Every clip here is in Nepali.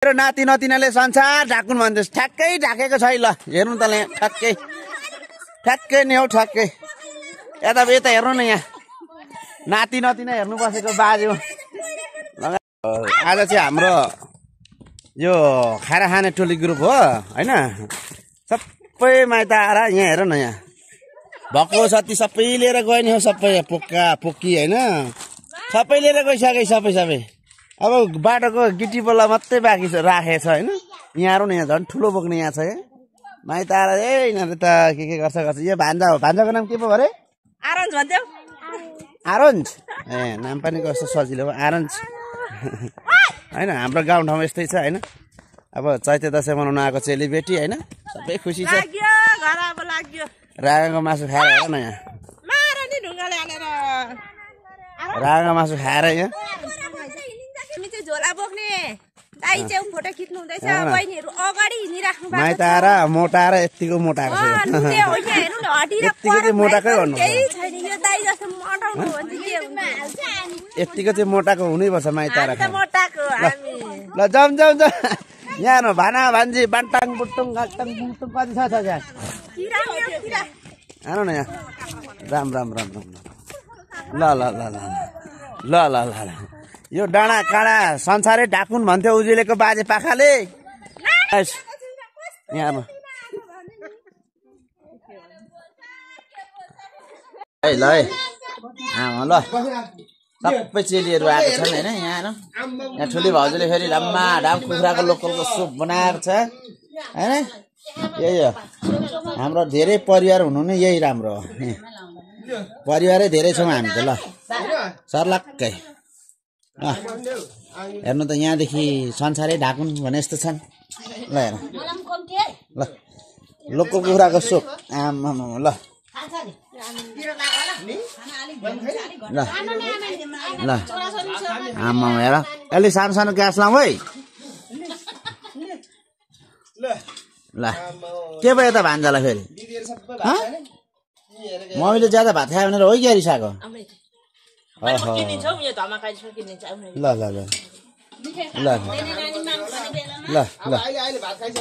मेरो नाति नतिनाले संसार ढाकुन् भन्दैछ ठ्याक्कै ढाकेको छ है ल हेर्नु त ठ्याक्कै ठ्याक्कै नि हौ ठ्याक्कै यता हेर्नु न यहाँ नाति नतिना हेर्नु बसेको बाजे आज चाहिँ हाम्रो यो खाना खाने टोली ग्रुप हो हैन सबै माइत आएर यहाँ हेर न यहाँ भक्को सती सबै लिएर गयो नि हो सबै पोक्का पोक्की हैन सबै लिएर गइसके सबै अब बाटोको गिटी बल्ला मात्रै बाँकी छ राखेछ हैन यहाँहरु न यहाँ झन् ठुलो बोक्ने यहाँ छ माइत आएर यिनीहरु त के गर्छ यो भान्जा हो भान्जाको नाम के पो भरे आरन्ज भन्थ्यौ आरन्ज ए नाम पनि कस्तो सजिलो हो आरन्ज हैन हाम्रो गाउँ ठाउँमा यस्तै छ हैन अब चैते दशैं मनाउन आएको चेलीबेटी हैन सबै खुसी छ राँगाको मासु खाएर हेर न यहाँ राँगाको मासु खाएर यहाँ झोला बोक्ने दाइ चाहिँ फोटो खिच्नु हुँदैछ बहिनीहरु अगाडि हिँडिराख्नु भएको छ माइत आएर मोटाएर यतिको मोटाको छ हेर्नु न हड्डी र यतिको चाहिँ मोटाकै भन्नु केही छैन यो दाइ जस्तो मोटाउनु हो भने के हुन्छ यतिको चाहिँ मोटाको हुनैपर्छ माइत आएर मोटाको हामी ल जाम यहाँ न भाना भान्जी बान्टाङ बुट्टुङ गाटङ बुट्टुङ कति छ यहाँ हेर्नु न यहाँ राम ल यो डाँडा काँडा संसारै ढाकुन् भन्थ्यो उजुलेको बाजे पाखाले यहाँ है ल ल सबै चेलीहरू आएको छन् हैन यहाँ ठुली भाउजूले फेरि लाम्मा ढाम कुखुराको लोकलको सुप बनाएको छ हैन यही हो हाम्रो धेरै परिवार हुनु नै यही राम्रो हो परिवारै धेरै छौँ हामी त ल सर्लक्कै हेर्नु त यहाँदेखि संसारै ढाकुन् भने जस्तो छन् ल हेर ल लोकल कुखुराको सुप आमा ल ल आमा हेर अलि सानो सानो ग्यास लाउँ है ल के भयो त भान्जालाई फेरि मैले ज्यादा भात खायो भनेर हो कि रिसाएको ल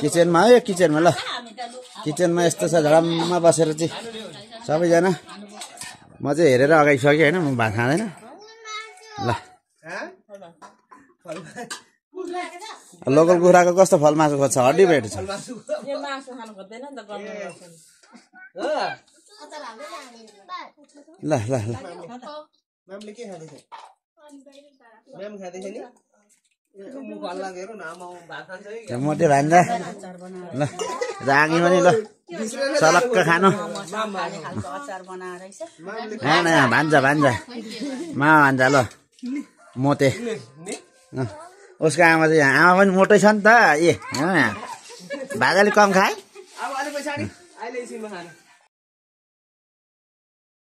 किचनमा है किचनमा ल किचनमा यस्तो छ झडममा बसेर चाहिँ सबैजना म चाहिँ हेरेर अगाडि सकेँ होइन म भात खाँदैन ल लोकल कुखुराको कस्तो फल मासु खोज्छ हड्डी भेट छ ल ल ल मोटे भान्जा ल रागी पनि ल सलक्क खानु भान्जा मा भान्जा ल मोटे उसको आमा चाहिँ आमा पनि मोटै छ नि त ए भाजाले कम खाए